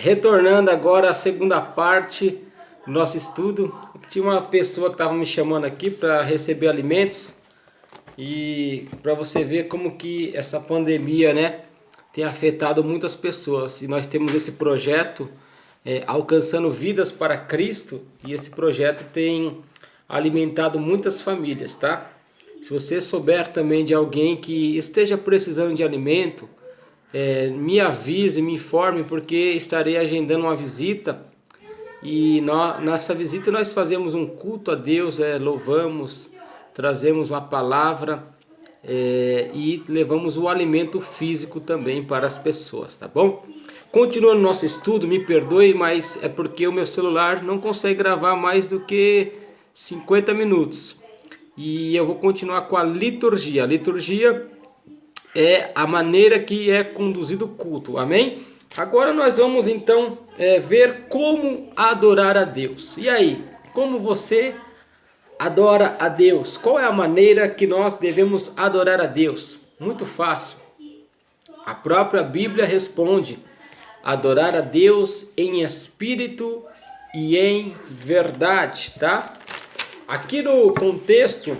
Retornando agora à segunda parte do nosso estudo, tinha uma pessoa que estava me chamando aqui para receber alimentos e para você ver como que essa pandemia, né, tem afetado muitas pessoas. E nós temos esse projeto alcançando vidas para Cristo, e esse projeto tem alimentado muitas famílias, tá? Se você souber também de alguém que esteja precisando de alimento, me avise, me informe, porque estarei agendando uma visita. E nessa visita nós fazemos um culto a Deus, louvamos, trazemos uma palavra e levamos o alimento físico também para as pessoas, tá bom? Continuando nosso estudo, me perdoe, mas é porque o meu celular não consegue gravar mais do que 50 minutos. E eu vou continuar com a liturgia. A liturgia é a maneira que é conduzido o culto, amém? Agora nós vamos então ver como adorar a Deus. E aí, como você adora a Deus? Qual é a maneira que nós devemos adorar a Deus? Muito fácil. A própria Bíblia responde: adorar a Deus em espírito e em verdade, tá? Aqui no contexto,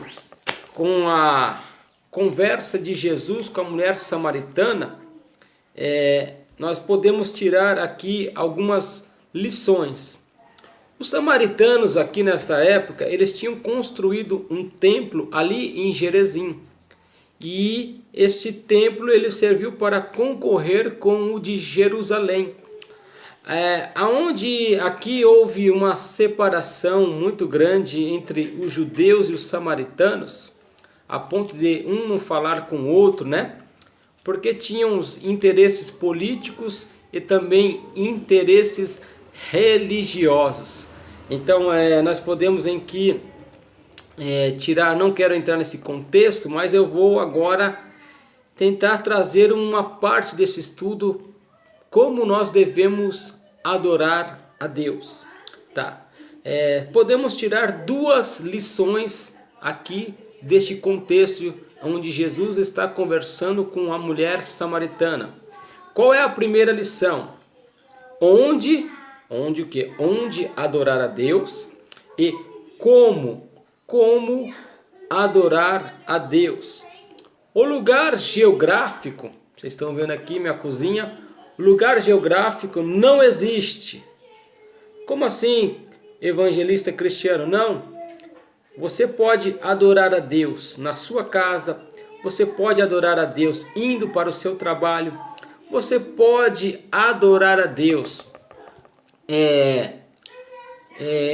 com a conversa de Jesus com a mulher samaritana, nós podemos tirar aqui algumas lições. Os samaritanos aqui nesta época, eles tinham construído um templo ali em Gerezim. E este templo ele serviu para concorrer com o de Jerusalém. Aonde aqui houve uma separação muito grande entre os judeus e os samaritanos, a ponto de um não falar com o outro, né? Porque tinham os interesses políticos e também interesses religiosos. Então nós podemos em que tirar, não quero entrar nesse contexto, mas eu vou agora tentar trazer uma parte desse estudo, como nós devemos adorar a Deus, tá? Podemos tirar duas lições aqui deste contexto onde Jesus está conversando com a mulher samaritana. Qual é a primeira lição? Onde o quê? Onde adorar a Deus e como adorar a Deus. O lugar geográfico, vocês estão vendo aqui minha cozinha, lugar geográfico não existe. Como assim, evangelista Cristiano? Não. Você pode adorar a Deus na sua casa, você pode adorar a Deus indo para o seu trabalho, você pode adorar a Deus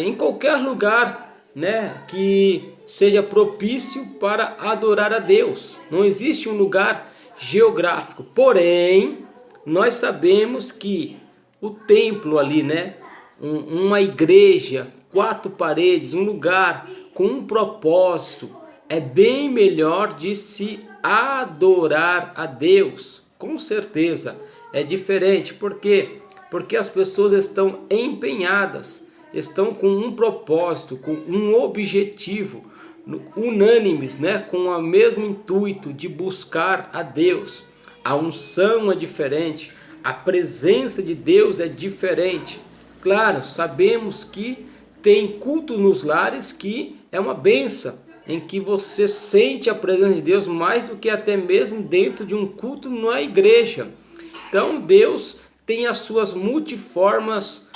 em qualquer lugar, né, que seja propício para adorar a Deus. Não existe um lugar geográfico. Porém, nós sabemos que o templo ali, né, uma igreja, quatro paredes, um lugar com um propósito, é bem melhor de se adorar a Deus. Com certeza é diferente. Por quê? Porque as pessoas estão empenhadas, estão com um propósito, com um objetivo, unânimes, né? Com o mesmo intuito de buscar a Deus. A unção é diferente, a presença de Deus é diferente. Claro, sabemos que tem cultos nos lares que é uma bênção, em que você sente a presença de Deus mais do que até mesmo dentro de um culto na igreja. Então Deus tem as suas multiformas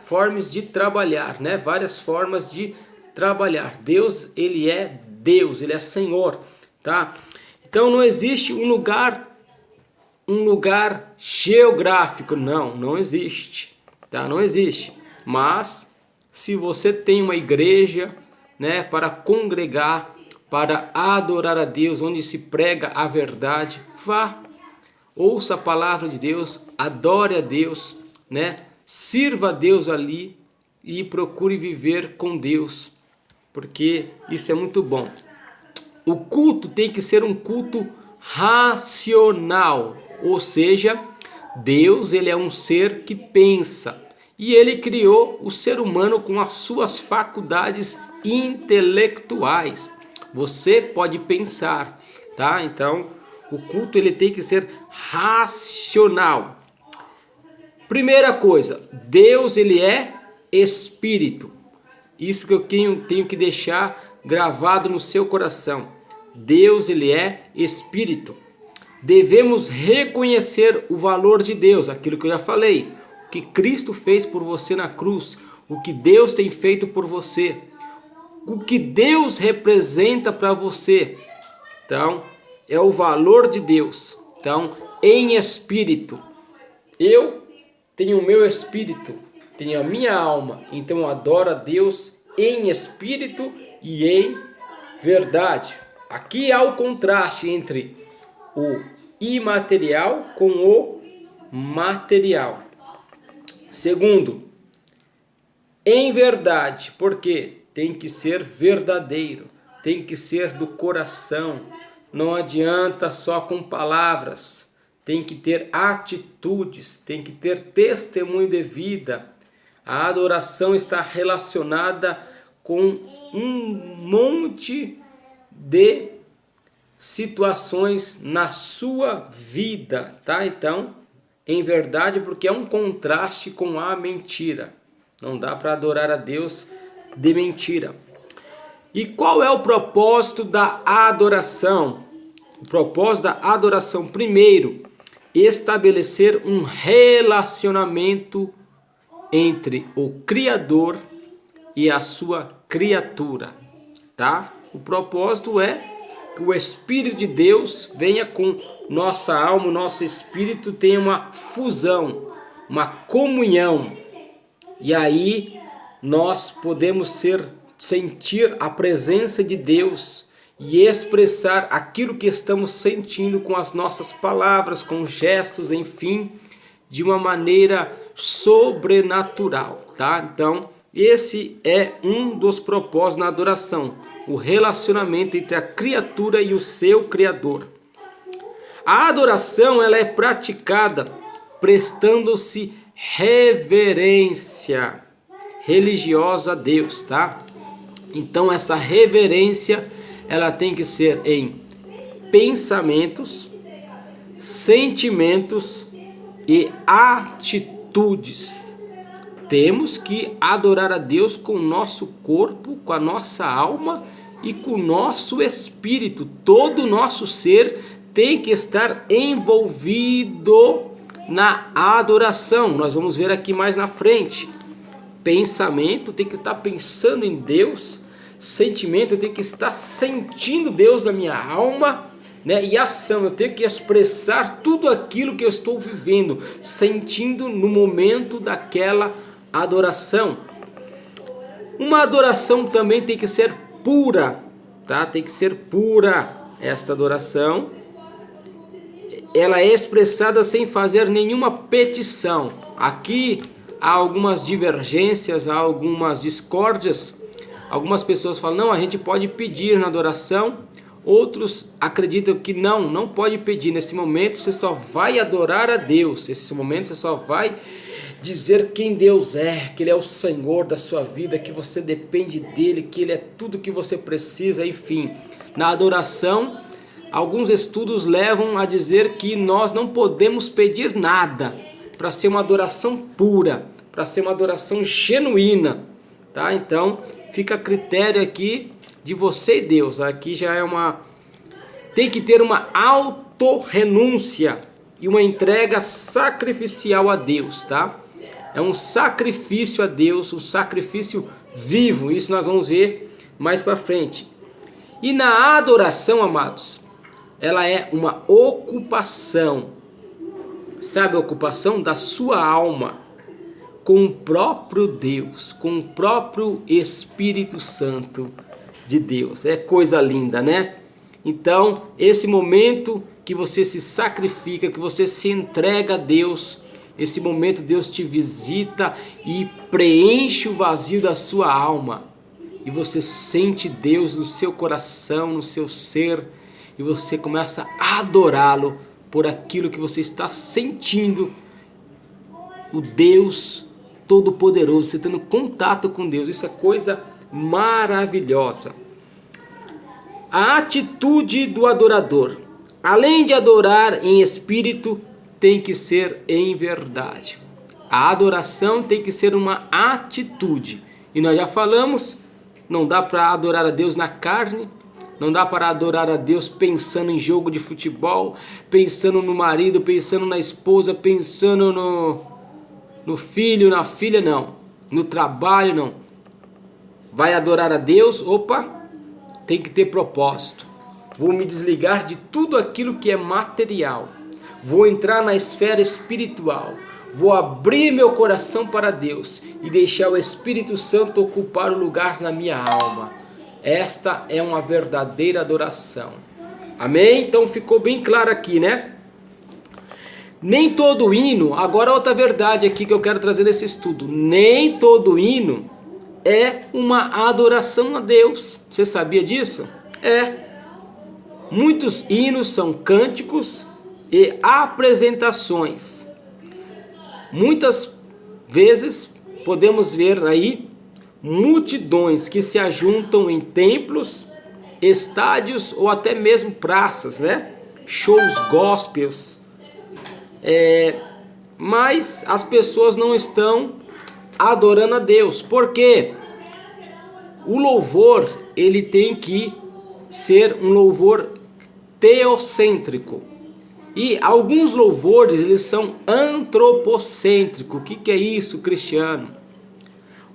formas de trabalhar, né? Várias formas de trabalhar. Deus, ele é Deus, ele é Senhor, tá? Então não existe um lugar geográfico, não existe, tá? Não existe. Mas se você tem uma igreja, né, para congregar, para adorar a Deus, onde se prega a verdade, vá, ouça a palavra de Deus, adore a Deus, né? Sirva a Deus ali e procure viver com Deus, porque isso é muito bom. O culto tem que ser um culto racional, ou seja, Deus, ele é um ser que pensa. E ele criou o ser humano com as suas faculdades intelectuais. Você pode pensar, tá? Então, o culto ele tem que ser racional. Primeira coisa, Deus ele é espírito. Isso que eu tenho que deixar gravado no seu coração. Deus ele é espírito. Devemos reconhecer o valor de Deus, aquilo que eu já falei, o que Cristo fez por você na cruz, o que Deus tem feito por você, o que Deus representa para você. Então, é o valor de Deus. Então, em espírito, eu tenho o meu espírito, tenho a minha alma, então eu adoro a Deus em espírito e em verdade. Aqui há o contraste entre o imaterial com o material. Segundo, em verdade, porque tem que ser verdadeiro, tem que ser do coração, não adianta só com palavras, tem que ter atitudes, tem que ter testemunho de vida. A adoração está relacionada com um monte de situações na sua vida, tá? Então, em verdade, porque é um contraste com a mentira. Não dá para adorar a Deus de mentira. E qual é o propósito da adoração? O propósito da adoração, primeiro, estabelecer um relacionamento entre o Criador e a sua criatura, tá? O propósito é que o Espírito de Deus venha com nossa alma, o nosso espírito tenha uma fusão, uma comunhão. E aí nós podemos sentir a presença de Deus e expressar aquilo que estamos sentindo com as nossas palavras, com gestos, enfim, de uma maneira sobrenatural, tá? Então, esse é um dos propósitos na adoração, o relacionamento entre a criatura e o seu Criador. A adoração ela é praticada prestando-se reverência religiosa a Deus, tá? Então essa reverência ela tem que ser em pensamentos, sentimentos e atitudes. Temos que adorar a Deus com o nosso corpo, com a nossa alma e com o nosso espírito. Todo o nosso ser tem que estar envolvido na adoração. Nós vamos ver aqui mais na frente. Pensamento, tem que estar pensando em Deus. Sentimento, eu tenho que estar sentindo Deus na minha alma, né? E ação, eu tenho que expressar tudo aquilo que eu estou vivendo, sentindo no momento daquela adoração. Uma adoração também tem que ser pura, tá? Tem que ser pura esta adoração. Ela é expressada sem fazer nenhuma petição. Aqui há algumas divergências, há algumas discórdias. Algumas pessoas falam, não, a gente pode pedir na adoração. Outros acreditam que não pode pedir. Nesse momento você só vai adorar a Deus. Nesse momento você só vai dizer quem Deus é, que Ele é o Senhor da sua vida, que você depende dEle, que Ele é tudo que você precisa, enfim. Na adoração, alguns estudos levam a dizer que nós não podemos pedir nada para ser uma adoração pura, para ser uma adoração genuína, tá? Então, fica a critério aqui de você e Deus. Aqui já é tem que ter uma autorrenúncia e uma entrega sacrificial a Deus, tá? É um sacrifício a Deus, um sacrifício vivo. Isso nós vamos ver mais para frente. E na adoração, amados, ela é uma ocupação. Sabe a ocupação da sua alma com o próprio Deus, com o próprio Espírito Santo de Deus. É coisa linda, né? Então, esse momento que você se sacrifica, que você se entrega a Deus, esse momento Deus te visita e preenche o vazio da sua alma. E você sente Deus no seu coração, no seu ser, e você começa a adorá-lo por aquilo que você está sentindo, o Deus Todo-Poderoso, você tendo contato com Deus. Isso é coisa maravilhosa. A atitude do adorador, além de adorar em espírito, tem que ser em verdade. A adoração tem que ser uma atitude. E nós já falamos, não dá para adorar a Deus na carne, não dá para adorar a Deus pensando em jogo de futebol, pensando no marido, pensando na esposa, pensando no filho, na filha, não. No trabalho, não. Vai adorar a Deus, opa, tem que ter propósito. Vou me desligar de tudo aquilo que é material. Vou entrar na esfera espiritual. Vou abrir meu coração para Deus e deixar o Espírito Santo ocupar o lugar na minha alma. Esta é uma verdadeira adoração. Amém? Então ficou bem claro aqui, né? Nem todo hino, agora outra verdade aqui que eu quero trazer nesse estudo. Nem todo hino é uma adoração a Deus. Você sabia disso? Muitos hinos são cânticos e apresentações. Muitas vezes podemos ver aí multidões que se ajuntam em templos, estádios ou até mesmo praças, né? Shows gospels. Mas as pessoas não estão adorando a Deus. Por quê? O louvor, ele tem que ser um louvor teocêntrico. E alguns louvores, eles são antropocêntricos. O que é isso, Cristiano?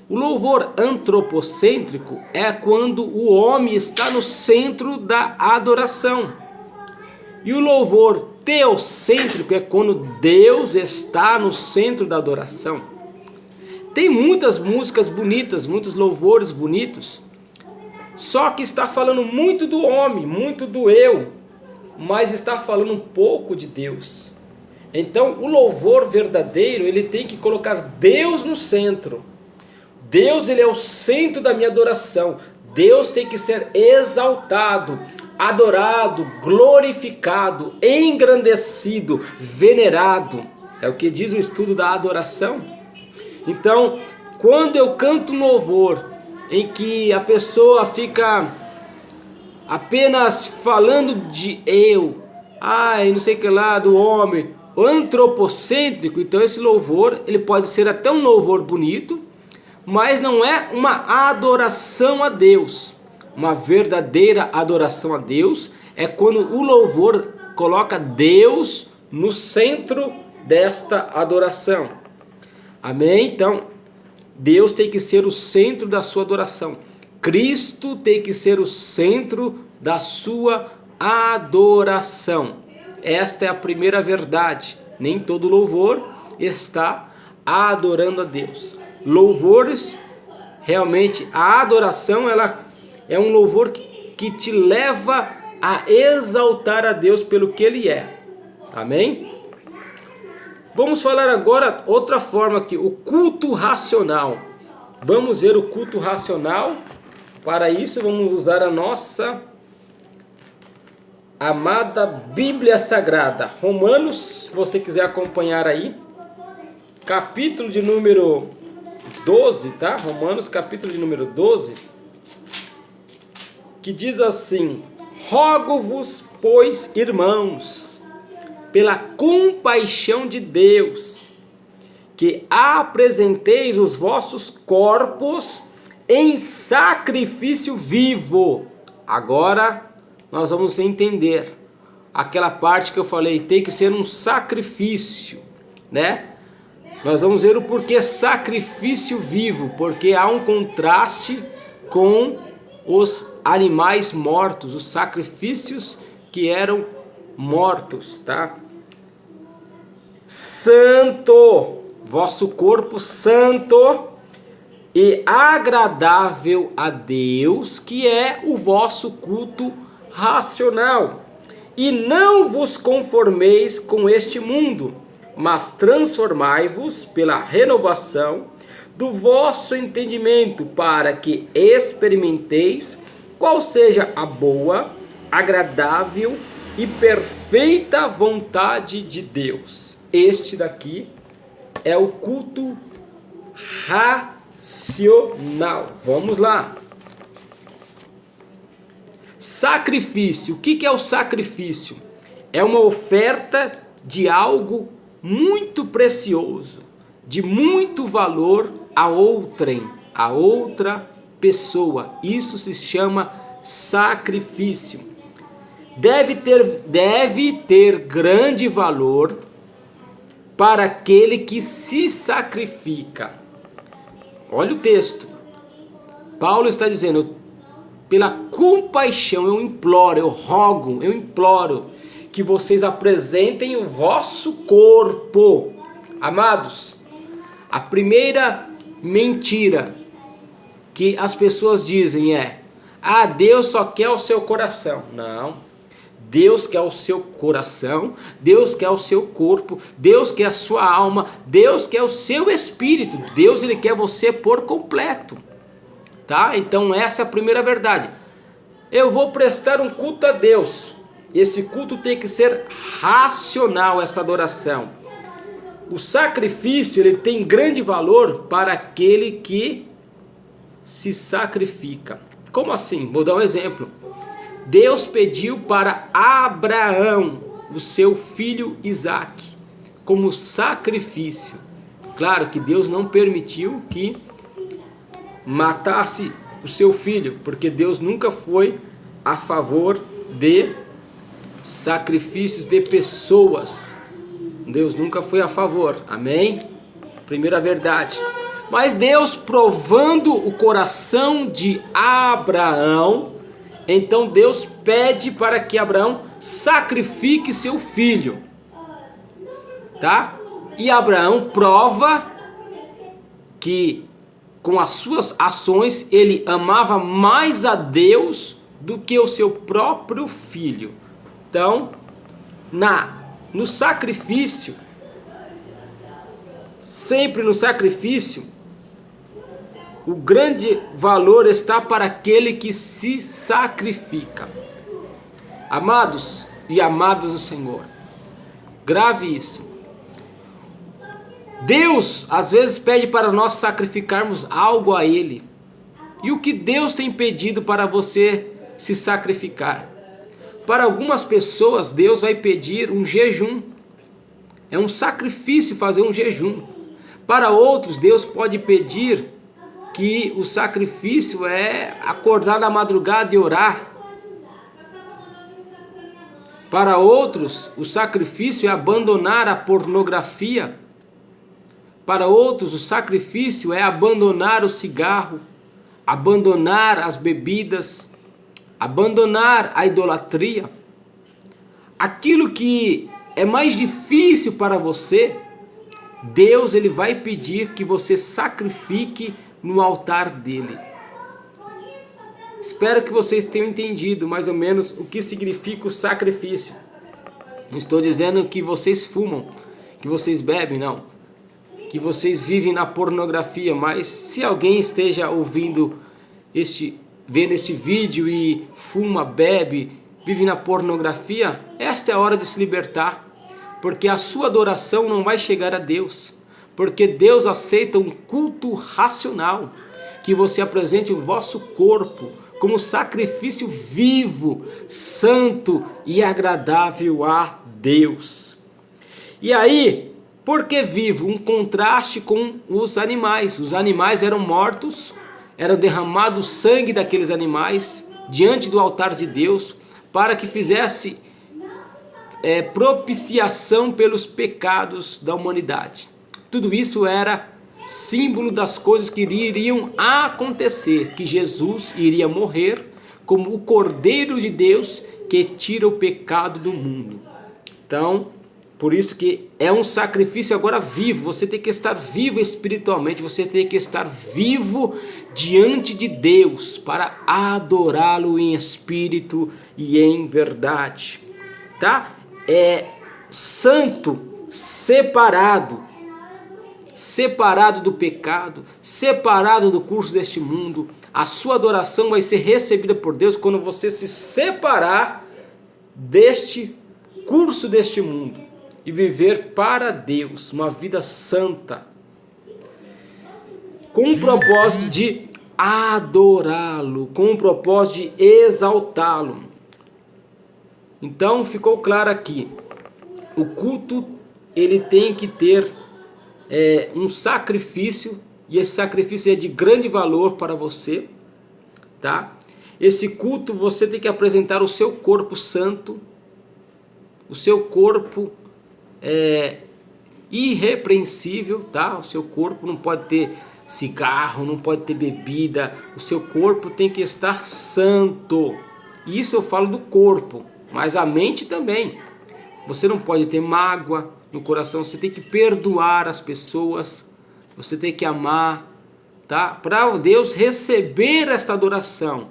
O louvor antropocêntrico é quando o homem está no centro da adoração. E o louvor teocêntrico é quando Deus está no centro da adoração. Tem muitas músicas bonitas, muitos louvores bonitos, só que está falando muito do homem, muito do eu, mas está falando um pouco de Deus. Então o louvor verdadeiro, ele tem que colocar Deus no centro. Deus, ele é o centro da minha adoração. Deus tem que ser exaltado, adorado, glorificado, engrandecido, venerado. É o que diz o estudo da adoração. Então, quando eu canto um louvor em que a pessoa fica apenas falando de eu, não sei o que lá, do homem, antropocêntrico, então esse louvor, ele pode ser até um louvor bonito, mas não é uma adoração a Deus. Uma verdadeira adoração a Deus é quando o louvor coloca Deus no centro desta adoração. Amém? Então, Deus tem que ser o centro da sua adoração. Cristo tem que ser o centro da sua adoração. Esta é a primeira verdade. Nem todo louvor está adorando a Deus. Louvores, realmente, a adoração, ela é um louvor que te leva a exaltar a Deus pelo que Ele é. Amém? Vamos falar agora outra forma aqui, o culto racional. Vamos ver o culto racional. Para isso, vamos usar a nossa amada Bíblia Sagrada. Romanos, se você quiser acompanhar aí, capítulo de número 12, tá? Romanos, capítulo de número 12, que diz assim: rogo-vos, pois, irmãos, pela compaixão de Deus, que apresenteis os vossos corpos em sacrifício vivo. Agora nós vamos entender aquela parte que eu falei, tem que ser um sacrifício, né? Nós vamos ver o porquê sacrifício vivo, porque há um contraste com os animais mortos, os sacrifícios que eram mortos, tá? Santo, vosso corpo santo e agradável a Deus, que é o vosso culto racional. E não vos conformeis com este mundo, mas transformai-vos pela renovação do vosso entendimento, para que experimenteis qual seja a boa, agradável e perfeita vontade de Deus. Este daqui é o culto racional. Vamos lá. Sacrifício. O que é o sacrifício? É uma oferta de algo muito precioso. de muito valor a outra pessoa. Isso se chama sacrifício. Deve ter grande valor para aquele que se sacrifica. Olha o texto. Paulo está dizendo: pela compaixão eu imploro, eu rogo, eu imploro que vocês apresentem o vosso corpo. Amados, a primeira mentira que as pessoas dizem é: ah, Deus só quer o seu coração. Não. Deus quer o seu coração, Deus quer o seu corpo, Deus quer a sua alma, Deus quer o seu espírito. Deus, ele quer você por completo. Tá? Então essa é a primeira verdade. Eu vou prestar um culto a Deus. Esse culto tem que ser racional, essa adoração. O sacrifício, ele tem grande valor para aquele que se sacrifica. Como assim? Vou dar um exemplo. Deus pediu para Abraão o seu filho Isaque como sacrifício. Claro que Deus não permitiu que matasse o seu filho, porque Deus nunca foi a favor de sacrifícios de pessoas. Deus nunca foi a favor, amém? Primeira verdade. Mas Deus, provando o coração de Abraão, então Deus pede para que Abraão sacrifique seu filho, tá? E Abraão prova que com as suas ações ele amava mais a Deus do que o seu próprio filho. Então, no sacrifício, sempre no sacrifício, o grande valor está para aquele que se sacrifica. Amados e amadas do Senhor, grave isso. Deus às vezes pede para nós sacrificarmos algo a Ele. E o que Deus tem pedido para você se sacrificar? Para algumas pessoas Deus vai pedir um jejum. É um sacrifício fazer um jejum. Para outros Deus pode pedir que o sacrifício é acordar na madrugada e orar. Para outros, o sacrifício é abandonar a pornografia. Para outros, o sacrifício é abandonar o cigarro, abandonar as bebidas, abandonar a idolatria. Aquilo que é mais difícil para você, Deus, ele vai pedir que você sacrifique no altar dele. Espero que vocês tenham entendido mais ou menos o que significa o sacrifício. Não estou dizendo que vocês fumam, que vocês bebem, não. Que vocês vivem na pornografia, mas se alguém esteja vendo esse vídeo e fuma, bebe, vive na pornografia, esta é a hora de se libertar. Porque a sua adoração não vai chegar a Deus. Porque Deus aceita um culto racional, que você apresente o vosso corpo como sacrifício vivo, santo e agradável a Deus. E aí, por que vivo? Um contraste com os animais. Os animais eram mortos, era derramado o sangue daqueles animais diante do altar de Deus, para que fizesse propiciação pelos pecados da humanidade. Tudo isso era símbolo das coisas que iriam acontecer, que Jesus iria morrer como o Cordeiro de Deus que tira o pecado do mundo. Então, por isso que é um sacrifício agora vivo. Você tem que estar vivo espiritualmente, você tem que estar vivo diante de Deus para adorá-lo em espírito e em verdade. Tá? É santo, separado do pecado, separado do curso deste mundo. A sua adoração vai ser recebida por Deus quando você se separar deste curso deste mundo e viver para Deus, uma vida santa, com o propósito de adorá-lo, com o propósito de exaltá-lo. Então ficou claro aqui, o culto ele tem que ter um sacrifício, e esse sacrifício é de grande valor para você, tá? Esse culto você tem que apresentar o seu corpo santo, o seu corpo irrepreensível, tá? O seu corpo não pode ter cigarro, não pode ter bebida, o seu corpo tem que estar santo. Isso eu falo do corpo, mas a mente também. Você não pode ter mágoa no coração, você tem que perdoar as pessoas, você tem que amar, tá? Para Deus receber esta adoração.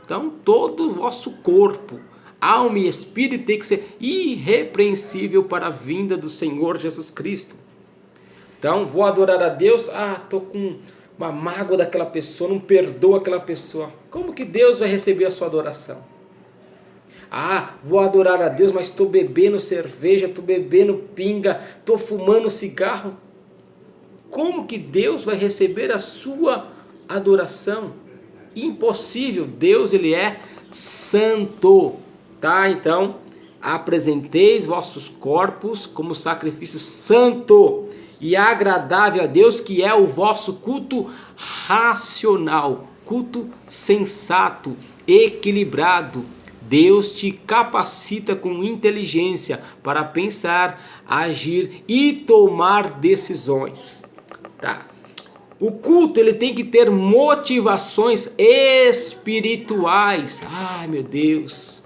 Então todo o vosso corpo, alma e espírito tem que ser irrepreensível para a vinda do Senhor Jesus Cristo. Então vou adorar a Deus, estou com uma mágoa daquela pessoa, não perdoo aquela pessoa. Como que Deus vai receber a sua adoração? Vou adorar a Deus, mas estou bebendo cerveja, estou bebendo pinga, estou fumando cigarro. Como que Deus vai receber a sua adoração? Impossível. Deus, ele é santo, tá? Então, apresenteis vossos corpos como sacrifício santo e agradável a Deus, que é o vosso culto racional, culto sensato, equilibrado. Deus te capacita com inteligência para pensar, agir e tomar decisões, tá? O culto ele tem que ter motivações espirituais. Ai, meu Deus.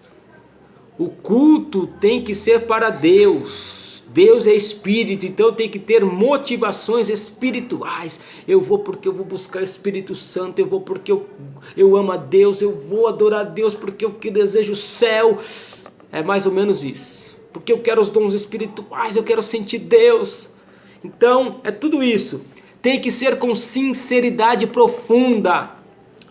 O culto tem que ser para Deus. Deus é espírito, então tem que ter motivações espirituais. Eu vou porque eu vou buscar o Espírito Santo, eu vou porque eu amo a Deus, eu vou adorar a Deus porque eu desejo o céu. É mais ou menos isso. Porque eu quero os dons espirituais, eu quero sentir Deus. Então é tudo isso. Tem que ser com sinceridade profunda.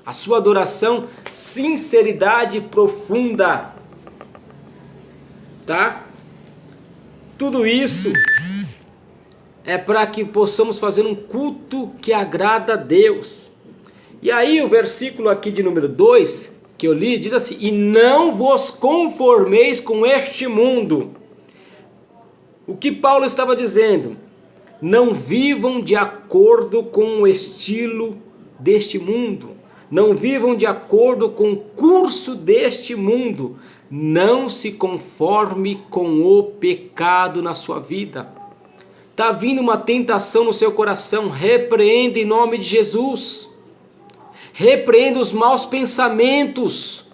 A sua adoração, sinceridade profunda. Tá? Tudo isso é para que possamos fazer um culto que agrada a Deus. E aí o versículo aqui de número 2, que eu li, diz assim: e não vos conformeis com este mundo. O que Paulo estava dizendo? Não vivam de acordo com o estilo deste mundo. Não vivam de acordo com o curso deste mundo. Não se conforme com o pecado na sua vida. Está vindo uma tentação no seu coração. Repreenda em nome de Jesus. Repreenda os maus pensamentos.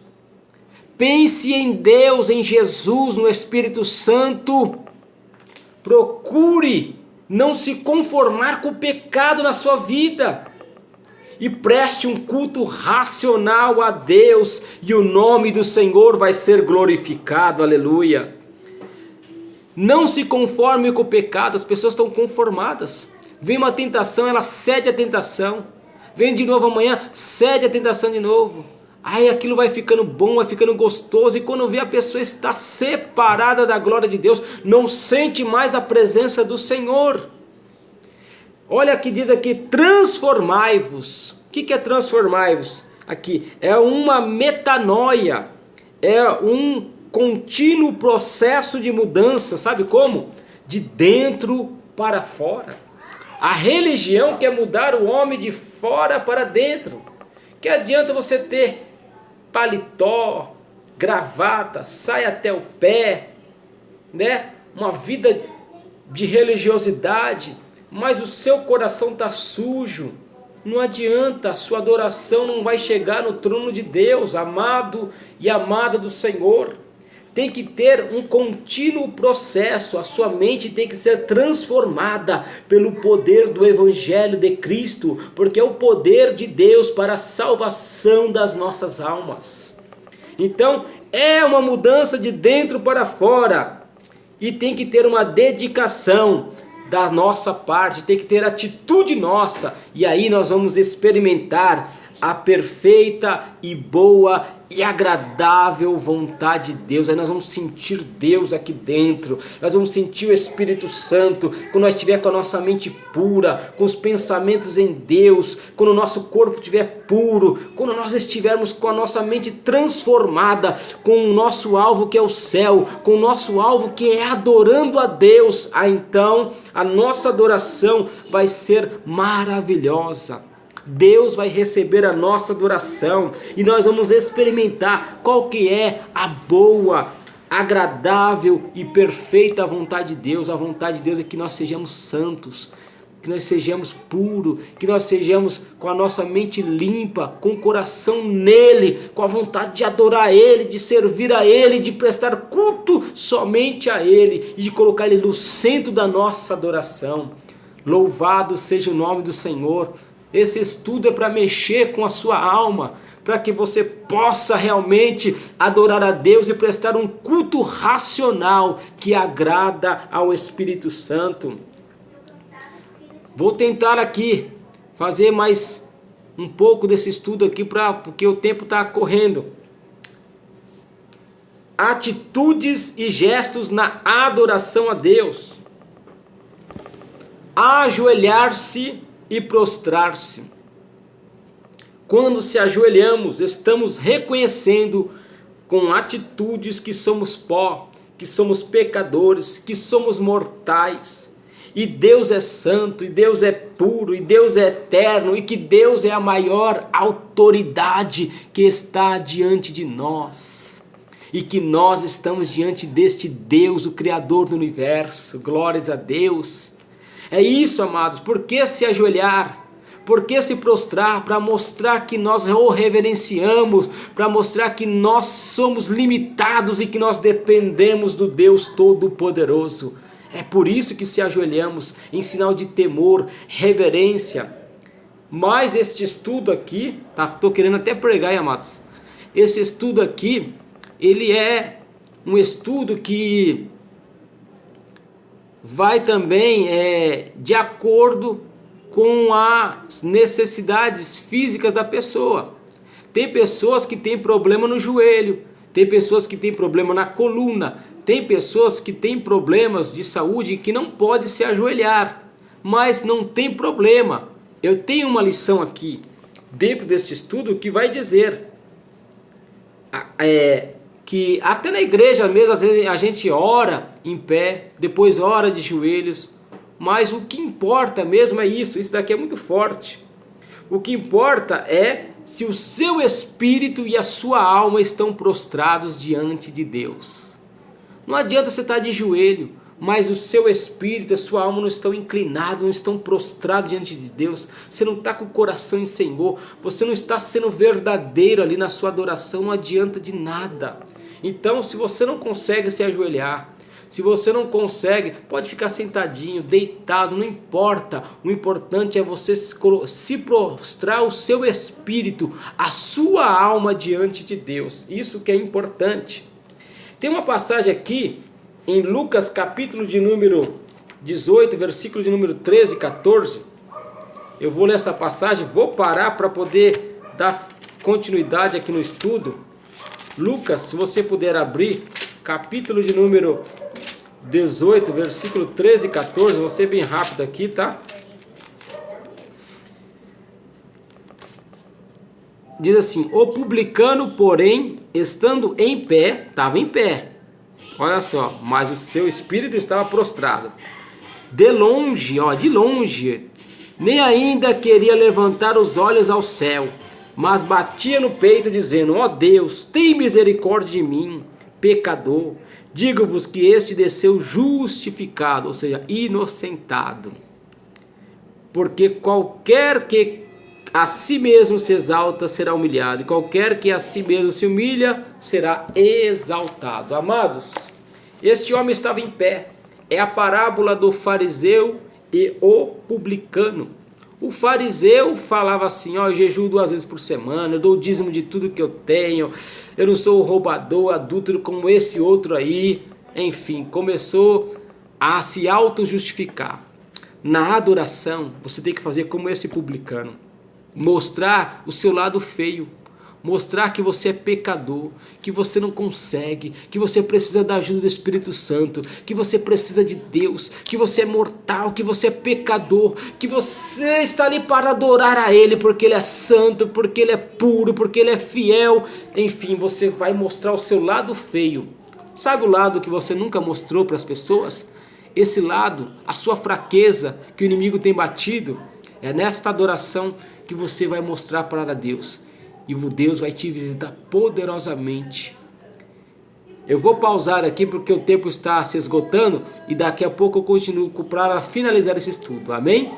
Pense em Deus, em Jesus, no Espírito Santo. Procure não se conformar com o pecado na sua vida. E preste um culto racional a Deus, e o nome do Senhor vai ser glorificado, aleluia. Não se conforme com o pecado, as pessoas estão conformadas. Vem uma tentação, ela cede a tentação. Vem de novo amanhã, cede a tentação de novo. Aí aquilo vai ficando bom, vai ficando gostoso, e quando vê a pessoa está separada da glória de Deus, não sente mais a presença do Senhor. Olha que diz aqui, transformai-vos. O que é transformai-vos? Aqui é uma metanoia, é um contínuo processo de mudança, sabe como? De dentro para fora. A religião quer mudar o homem de fora para dentro. Que adianta você ter paletó, gravata, saia até o pé, né? Uma vida de religiosidade, mas o seu coração está sujo. Não adianta, a sua adoração não vai chegar no trono de Deus, amado e amada do Senhor. Tem que ter um contínuo processo, a sua mente tem que ser transformada pelo poder do Evangelho de Cristo, porque é o poder de Deus para a salvação das nossas almas. Então, é uma mudança de dentro para fora, e tem que ter uma dedicação da nossa parte, tem que ter atitude nossa, e aí nós vamos experimentar a perfeita e boa e agradável vontade de Deus. Aí nós vamos sentir Deus aqui dentro, nós vamos sentir o Espírito Santo, quando nós estiver com a nossa mente pura, com os pensamentos em Deus, quando o nosso corpo estiver puro, quando nós estivermos com a nossa mente transformada, com o nosso alvo que é o céu, com o nosso alvo que é adorando a Deus, aí então a nossa adoração vai ser maravilhosa. Deus vai receber a nossa adoração e nós vamos experimentar qual que é a boa, agradável e perfeita vontade de Deus. A vontade de Deus é que nós sejamos santos, que nós sejamos puros, que nós sejamos com a nossa mente limpa, com o coração nele, com a vontade de adorar ele, de servir a ele, de prestar culto somente a ele e de colocar ele no centro da nossa adoração. Louvado seja o nome do Senhor. Esse estudo é para mexer com a sua alma, para que você possa realmente adorar a Deus e prestar um culto racional que agrada ao Espírito Santo. Vou tentar aqui fazer mais um pouco desse estudo aqui, porque o tempo está correndo. Atitudes e gestos na adoração a Deus. Ajoelhar-se e prostrar-se. Quando se ajoelhamos, estamos reconhecendo com atitudes que somos pó, que somos pecadores, que somos mortais. E Deus é santo, e Deus é puro, e Deus é eterno, e que Deus é a maior autoridade que está diante de nós. E que nós estamos diante deste Deus, o Criador do universo. Glórias a Deus. É isso, amados. Por que se ajoelhar? Por que se prostrar? Para mostrar que nós o reverenciamos, para mostrar que nós somos limitados e que nós dependemos do Deus Todo-Poderoso. É por isso que se ajoelhamos, em sinal de temor, reverência. Mas este estudo aqui, estou querendo até pregar, hein, amados? Esse estudo aqui, ele é um estudo que vai também de acordo com as necessidades físicas da pessoa. Tem pessoas que têm problema no joelho, tem pessoas que têm problema na coluna, tem pessoas que têm problemas de saúde que não podem se ajoelhar, mas não tem problema. Eu tenho uma lição aqui dentro desse estudo que vai dizer que até na igreja mesmo, às vezes a gente ora em pé, depois ora de joelhos, mas o que importa mesmo é isso daqui é muito forte. O que importa é se o seu espírito e a sua alma estão prostrados diante de Deus. Não adianta você estar de joelho, mas o seu espírito e a sua alma não estão inclinados, não estão prostrados diante de Deus. Você não está com o coração em Senhor, você não está sendo verdadeiro ali na sua adoração, não adianta de nada. Então, se você não consegue se ajoelhar, se você não consegue, pode ficar sentadinho, deitado, não importa. O importante é você se prostrar o seu espírito, a sua alma diante de Deus. Isso que é importante. Tem uma passagem aqui em Lucas capítulo de número 18, versículo de número 13 e 14. Eu vou ler essa passagem, vou parar para poder dar continuidade aqui no estudo. Lucas, se você puder abrir, capítulo de número 18, versículo 13 e 14, vou ser bem rápido aqui, tá? Diz assim: o publicano, porém, estando em pé, estava em pé, olha só, mas o seu espírito estava prostrado. De longe, nem ainda queria levantar os olhos ao céu, mas batia no peito dizendo: ó Deus, tem misericórdia de mim, pecador. Digo-vos que este desceu justificado, ou seja, inocentado. Porque qualquer que a si mesmo se exalta será humilhado, e qualquer que a si mesmo se humilha será exaltado. Amados, este homem estava em pé. É a parábola do fariseu e o publicano. O fariseu falava assim: ó, eu jejuo 2 vezes por semana, eu dou o dízimo de tudo que eu tenho, eu não sou roubador, adúltero como esse outro aí. Enfim, começou a se auto-justificar. Na adoração, você tem que fazer como esse publicano, mostrar o seu lado feio, Mostrar que você é pecador, que você não consegue, que você precisa da ajuda do Espírito Santo, que você precisa de Deus, que você é mortal, que você é pecador, que você está ali para adorar a Ele, porque Ele é santo, porque Ele é puro, porque Ele é fiel. Enfim, você vai mostrar o seu lado feio. Sabe o lado que você nunca mostrou para as pessoas? Esse lado, a sua fraqueza que o inimigo tem batido, é nesta adoração que você vai mostrar para Deus. E o Deus vai te visitar poderosamente. Eu vou pausar aqui porque o tempo está se esgotando. E daqui a pouco eu continuo para finalizar esse estudo. Amém?